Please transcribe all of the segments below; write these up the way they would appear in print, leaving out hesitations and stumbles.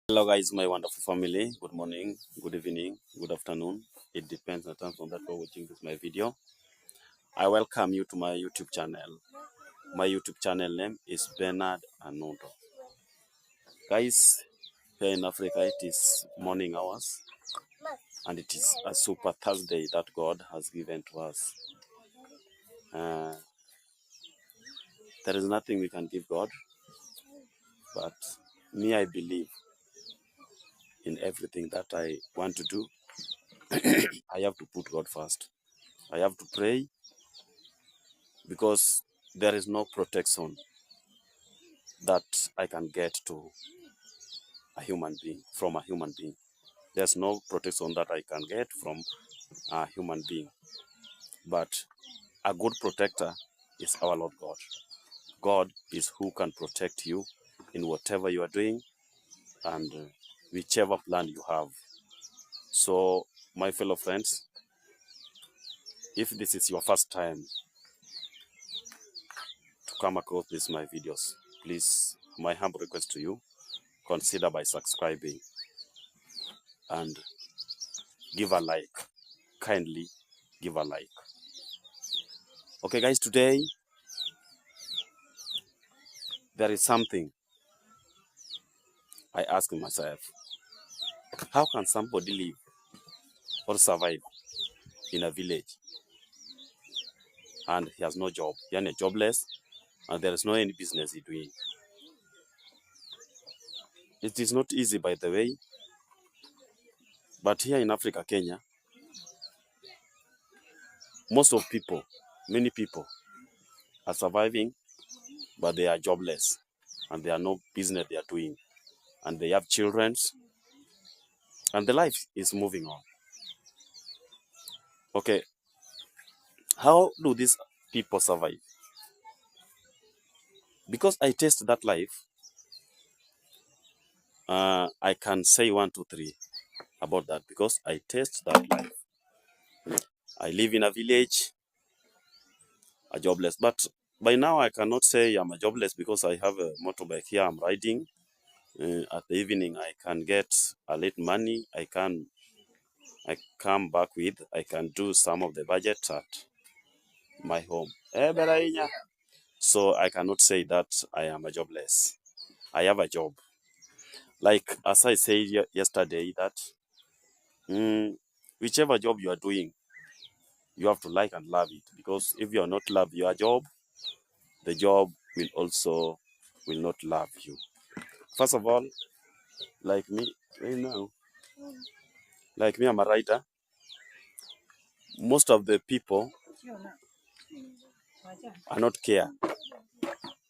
Hello guys, my wonderful family. Good morning, good evening, good afternoon. It depends on the time from that you're watching this my video. I welcome you to my YouTube channel. My YouTube channel name is Bernard Anundo. Guys, here in Africa it is morning hours and it is a super Thursday that God has given to us. There is nothing we can give God, but me, I believe in everything that I want to do. I have to put God first. I have to pray because there is no protection that I can get to a human being from a human being. There's no protection that I can get from a human being. But a good protector is our Lord God. God is who can protect you in whatever you are doing and whichever plan you have. So, my fellow friends, if this is your first time to come across this my videos, please, my humble request to you, consider by subscribing and give a like. Kindly give a like. Okay guys, today there is something I ask myself. How can somebody live or survive in a village and he has no job, yani jobless, and there is no any business he's doing? It is not easy, by the way, but here in Africa, Kenya, many people are surviving, but they are jobless and they are no business they are doing, and they have children, and the life is moving on. Okay, how do these people survive? Because I taste that life, I can say 1, 2, 3 about that because I taste that life. I live in a village, a jobless, but by now I cannot say I'm a jobless because I have a motorbike here I'm riding. At the evening I can get a little money. I come back with, I can do some of the budget at my home. So I cannot say that I am a jobless. I have a job. Like as I said yesterday that whichever job you are doing, you have to like and love it, because if you are not love your job, the job will not love you. First of all, like me right now, I'm a writer. Most of the people are not care,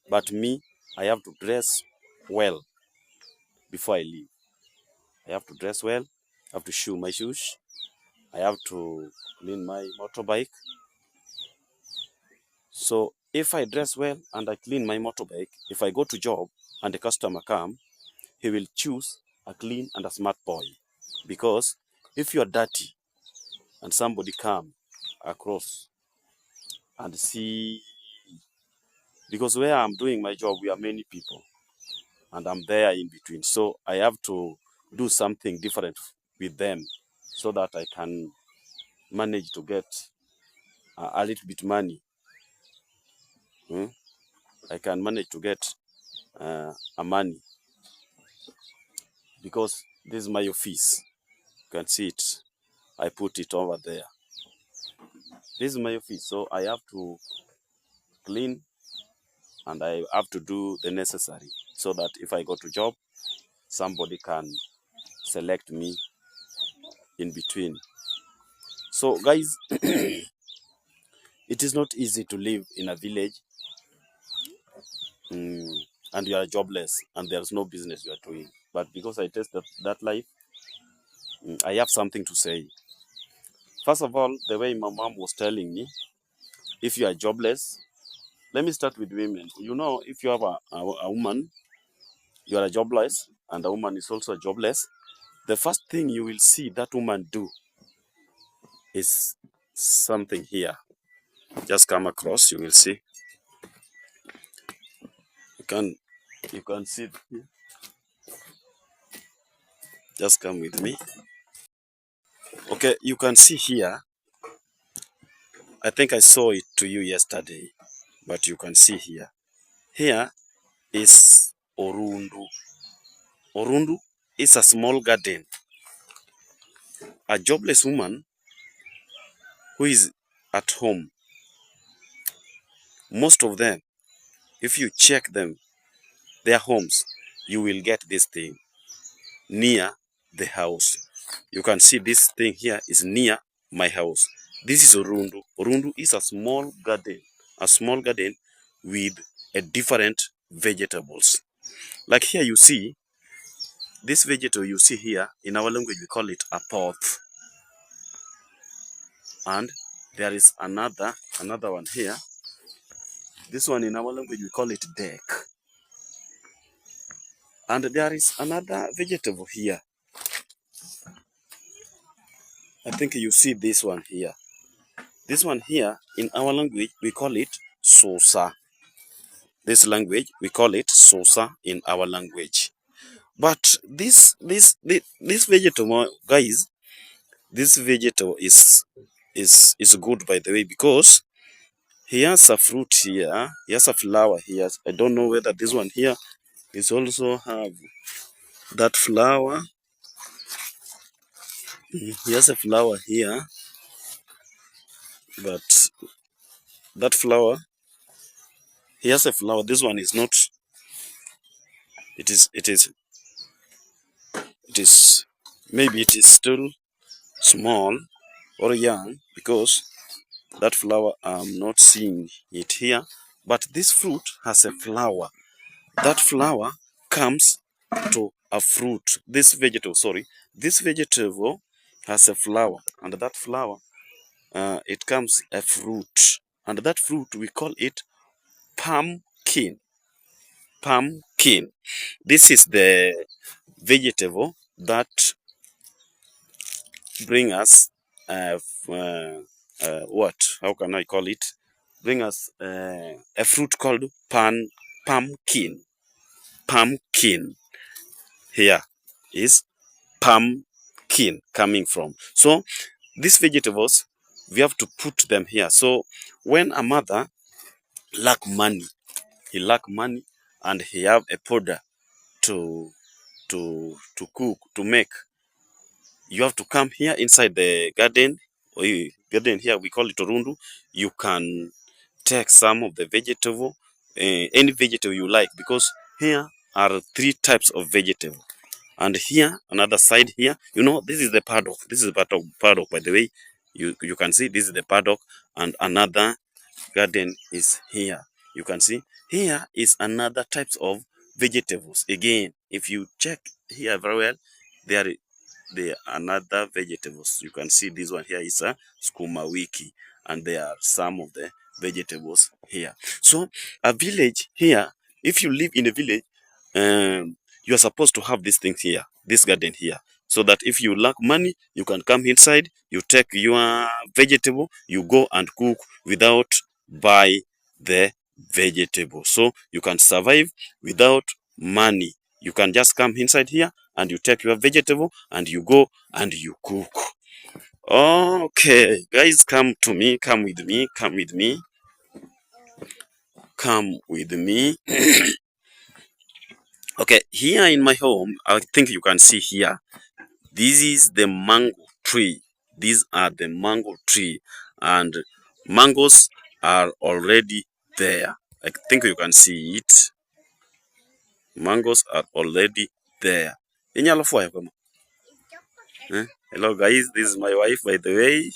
but me, I have to dress well before I leave. I have to dress well, I have to shoe my shoes, I have to clean my motorbike. So if I dress well and I clean my motorbike, if I go to job and the customer come, he will choose a clean and a smart boy. Because if you are dirty and somebody come across and see, because where I'm doing my job, we are many people and I'm there in between. So I have to do something different with them so that I can manage to get a little bit money. I can manage to get a money, because this is my office. You can see it. I put it over there. This is my office, so I have to clean and I have to do the necessary so that if I go to job, somebody can select me in between. So guys, it is not easy to live in a village and you are jobless and there's no business you are doing. But because I taste that life, I have something to say. First of all, the way my mom was telling me, if you are jobless, let me start with women. You know, if you have a woman, you are a jobless, and a woman is also jobless, the first thing you will see that woman do is something here. Just come across, you will see. You can see it here. Just come with me. Okay, you can see here. I think I saw it to you yesterday, but you can see here. Here is Orundu. Orundu is a small garden. A jobless woman who is at home. Most of them, if you check them, their homes, you will get this thing near the house. You can see this thing here is near my house. This is Orundu. Orundu is a small garden with a different vegetables. Like here you see, this vegetable you see here, in our language we call it a poth. And there is another one here. This one in our language we call it deck. And there is another vegetable here. I think you see this one here. This one here, in our language, we call it sosa. This language, we call it sosa in our language. But this vegetable, guys, this vegetable is good, by the way, because he has a fruit here. He has a flower here. I don't know whether this one here is also have that flower. He has a flower here, but that flower, he has a flower. This one is not. It is maybe it is still small or young, because that flower I'm not seeing it here. But this fruit has a flower. That flower comes to a fruit. This vegetable has a flower, and that flower it comes a fruit, and that fruit we call it pumpkin. Pumpkin. This is the vegetable that bring us what? How can I call it? Bring us a fruit called pumpkin. Pumpkin. Here is pumpkin coming from. So these vegetables, we have to put them here. So when a mother lack money, and he have a powder to cook, to make, you have to come here inside the garden. Garden here we call it Orundu. You can take some of the vegetable, any vegetable you like, because here are 3 types of vegetable. And here, another side here, this is the paddock. This is the paddock, by the way. You can see this is the paddock, and another garden is here. You can see here is another types of vegetables. Again, if you check here very well, there are another vegetables. You can see this one here is a skuma wiki, and there are some of the vegetables here. So a village here, if you live in a village, you are supposed to have these things here, this garden here, so that if you lack money, you can come inside, you take your vegetable, you go and cook without buy the vegetable. So you can survive without money. You can just come inside here and you take your vegetable and you go and you cook. Okay, guys, come with me. Okay, here in my home, I think you can see here, this is the mango tree. These are the mango tree, and mangoes are already there. I think you can see it. Mangoes are already there. Hello guys, this is my wife, by the way.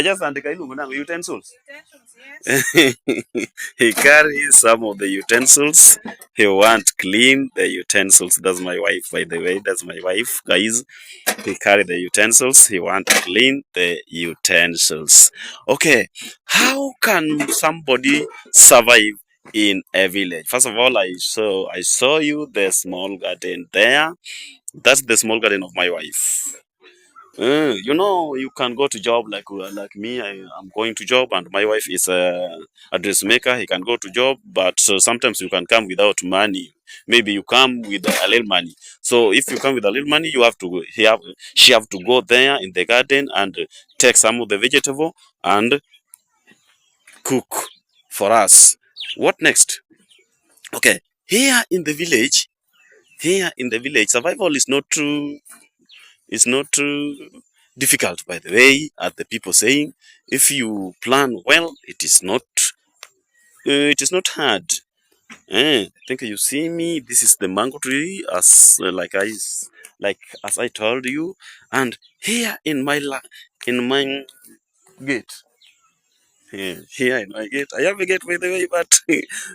Just utensils. Yes. He carries some of the utensils. He want clean the utensils. That's my wife, by the way. That's my wife, guys. He carry the utensils. He want to clean the utensils. Okay, how can somebody survive in a village? First of all, I saw you the small garden there. That's the small garden of my wife. You know, you can go to job like me. I'm going to job, and my wife is a dressmaker. He can go to job, but sometimes you can come without money. Maybe you come with a little money. So if you come with a little money, you have to she have to go there in the garden and take some of the vegetable and cook for us. What next? Okay, here in the village, survival is not true. It's not difficult, by the way, as the people saying. If you plan well, it is not hard. I think you see me. This is the mango tree, like as I told you, and here in in my gate. Here in my gate, I have a gate, by the way. But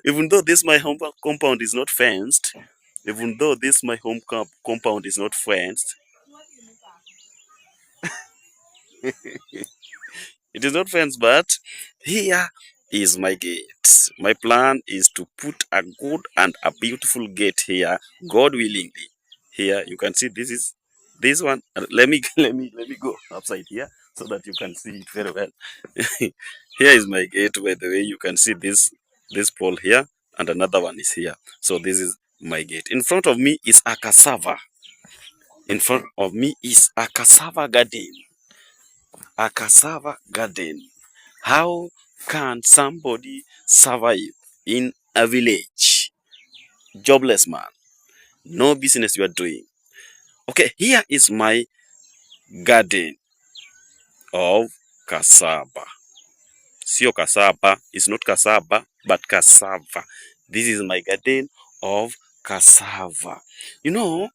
even though this my home compound is not fenced, even though this my compound is not fenced, it is not fence, but here is my gate. My plan is to put a good and a beautiful gate here, God willingly. Here you can see this one. Let me let me go upside here so that you can see it very well. Here is my gate. By the way, you can see this pole here, and another one is here. So this is my gate. In front of me is a cassava. In front of me is a cassava garden. A cassava garden. How can somebody survive in a village? Jobless man, no business you are doing. Okay, here is my garden of cassava. Sio cassava, it's not cassava, but cassava. This is my garden of cassava. You know,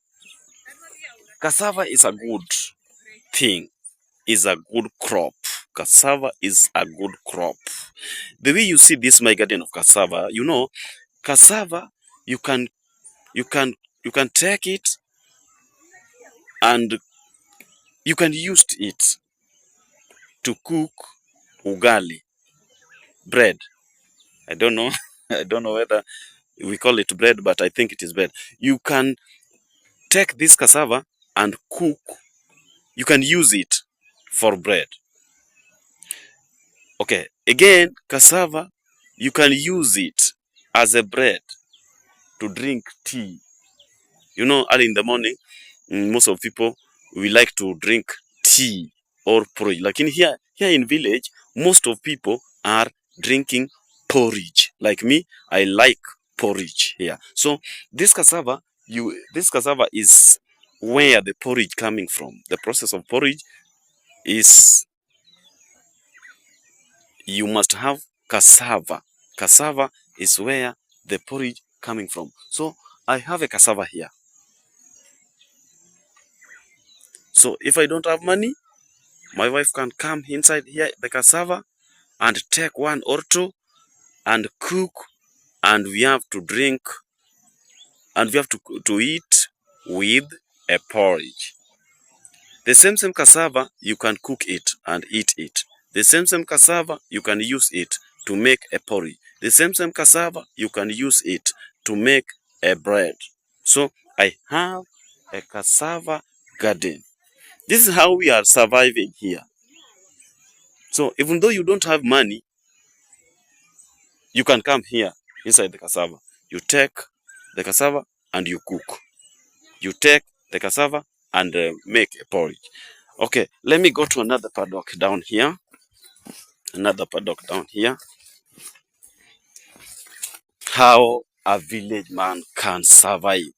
cassava is a good thing, is a good crop. Cassava is a good crop. The way you see this my garden of cassava, you know, cassava, you can you can you can take it and you can use it to cook ugali, bread. I don't know. I don't know whether we call it bread, but I think it is bread. You can take this cassava and cook. You can use it for bread. Okay, again, cassava, you can use it as a bread to drink tea. You know, early in the morning, most of people, we like to drink tea or porridge. Like here in village, most of people are drinking porridge. Like me, I like porridge here. So this cassava is where the porridge coming from. The process of porridge is you must have cassava. Cassava is where the porridge coming from. So I have a cassava here. So if I don't have money, my wife can come inside here, the cassava, and take one or two and cook, and we have to drink, and we have to eat with a porridge. The same cassava, you can cook it and eat it. The same cassava, you can use it to make a porridge. The same cassava, you can use it to make a bread. So I have a cassava garden. This is how we are surviving here. So even though you don't have money, you can come here inside the cassava. You take the cassava and you cook. You take the cassava and make a porridge. Okay, let me go to another paddock down here. Another paddock down here. How a village man can survive.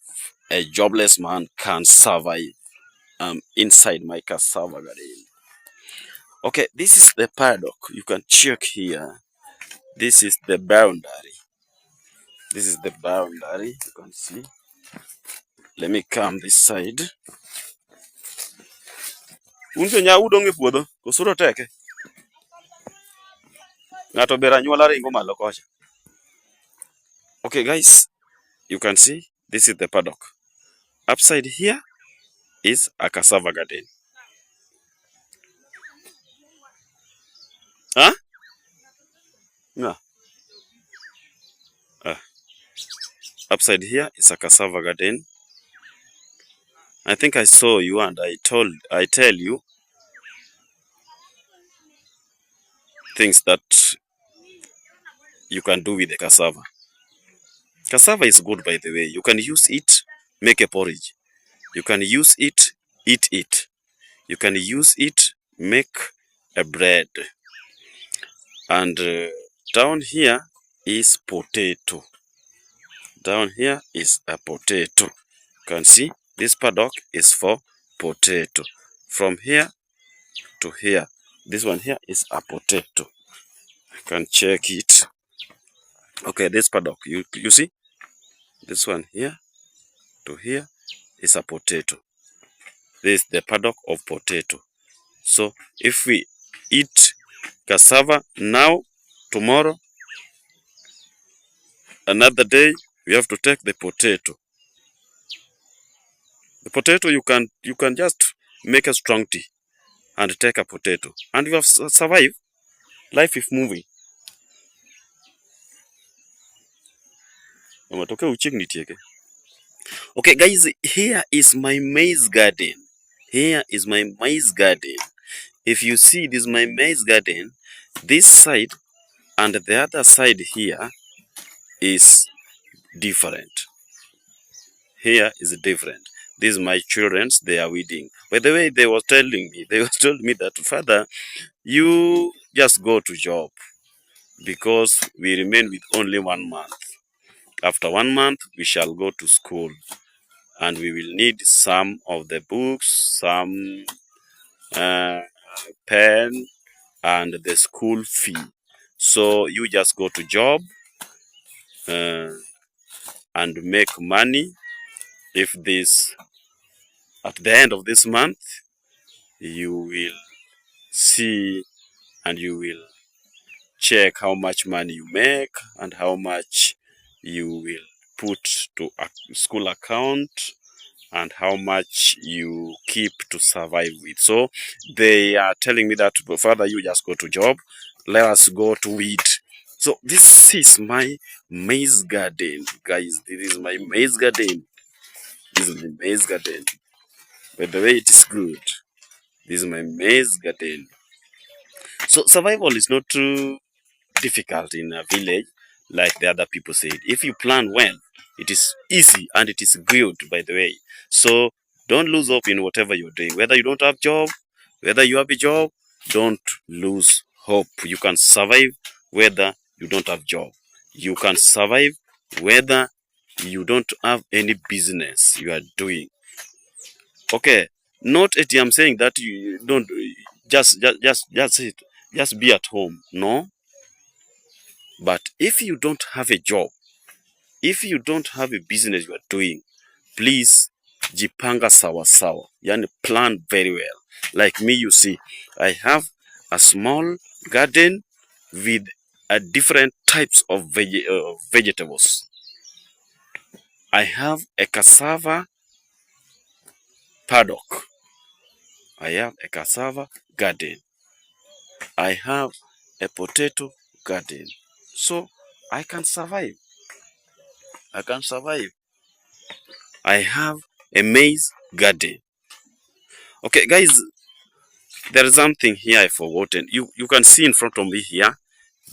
A jobless man can survive inside my cassava garden. Okay, this is the paddock. You can check here. This is the boundary. This is the boundary. You can see. Let me come this side. Unto nya udong e puodho, kosuro teke. Ngato bera nyuola ringo malo kocha. Okay, guys, you can see this is the paddock. Upside here is a cassava garden. Huh? Yeah. Upside here is a cassava garden. I think I saw you and I tell you things that you can do with the cassava. Cassava is good, by the way. You can use it, make a porridge. You can use it, eat it. You can use it, make a bread. And down here is potato. Down here is a potato. You can see this paddock is for potato. From here to here, this one here is a potato. You can check it. Okay, this paddock, you see, this one here to here is a potato. This is the paddock of potato. So if we eat cassava now, tomorrow, another day, we have to take the potato. The potato you can just make a strong tea and take a potato, and you have survived. Life is moving. Okay, guys, here is my maize garden. Here is my maize garden. If you see, this is my maize garden. This side and the other side here is different. Here is different. These my childrens, they are weeding. By the way, they were telling me, told me that, Father, you just go to job because we remain with only 1 month. After 1 month, we shall go to school and we will need some of the books, some pen, and the school fee. So you just go to job and make money. If this, at the end of this month, you will see and you will check how much money you make and how much you will put to a school account and how much you keep to survive with. So they are telling me that, Father, you just go to job, let us go to weed. So this is my maize garden, guys. This is my maize garden. This is my maize garden. By the way, it is good. This is my maize garden. So survival is not too difficult in a village, like the other people said. If you plan well, it is easy and it is good, by the way. So don't lose hope in whatever you're doing. Whether you don't have job, whether you have a job, don't lose hope. You can survive whether you don't have job. You can survive whether you don't have any business you are doing. Okay, not that I'm saying that you don't just be at home. No, but if you don't have a job, if you don't have a business you are doing, please jipanga sawa sawa. Yani plan very well. Like me, you see, I have a small garden with different types of vegetables. I have a cassava paddock. I have a cassava garden. I have a potato garden. So I can survive. I can survive. I have a maize garden. Okay, guys, there is something here I forgotten. You can see in front of me here.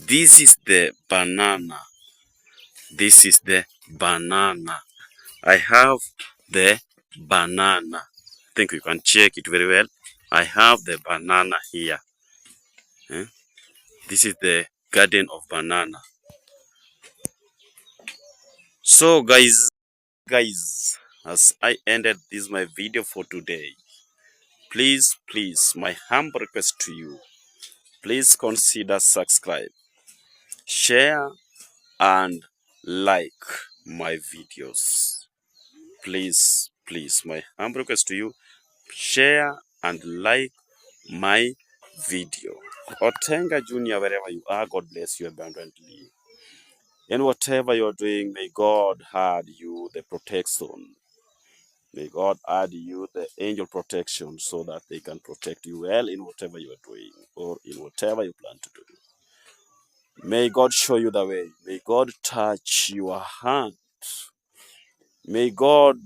This is the banana. This is the banana. I have the banana. I think you can check it very well. I have the banana here. This is the garden of banana. So guys, as I ended this my video for today, please, my humble request to you, please consider subscribe, share, and like my videos. Please, my humble request to you, share and like my video. Otenga Junior, wherever you are, God bless you abundantly. And whatever you're doing, may God add you the protection. May God add you the angel protection so that they can protect you well in whatever you are doing or in whatever you plan to do. May God show you the way. May God touch your hand. May God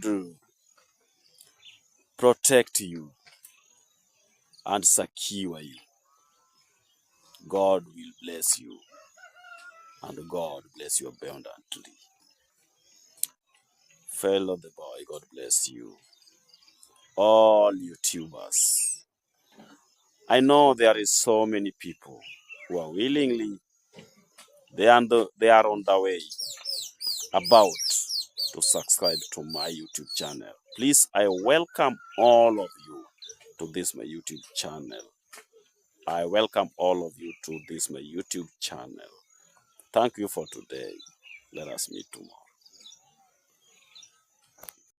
protect you and secure you. God will bless you, and God bless you abundantly. Fellow the boy, God bless you. All YouTubers, I know there is so many people who are willingly, they are on the way about to subscribe to my YouTube channel. Please, I welcome all of you to this my YouTube channel. I welcome all of you to this my YouTube channel. Thank you for today. Let us meet tomorrow.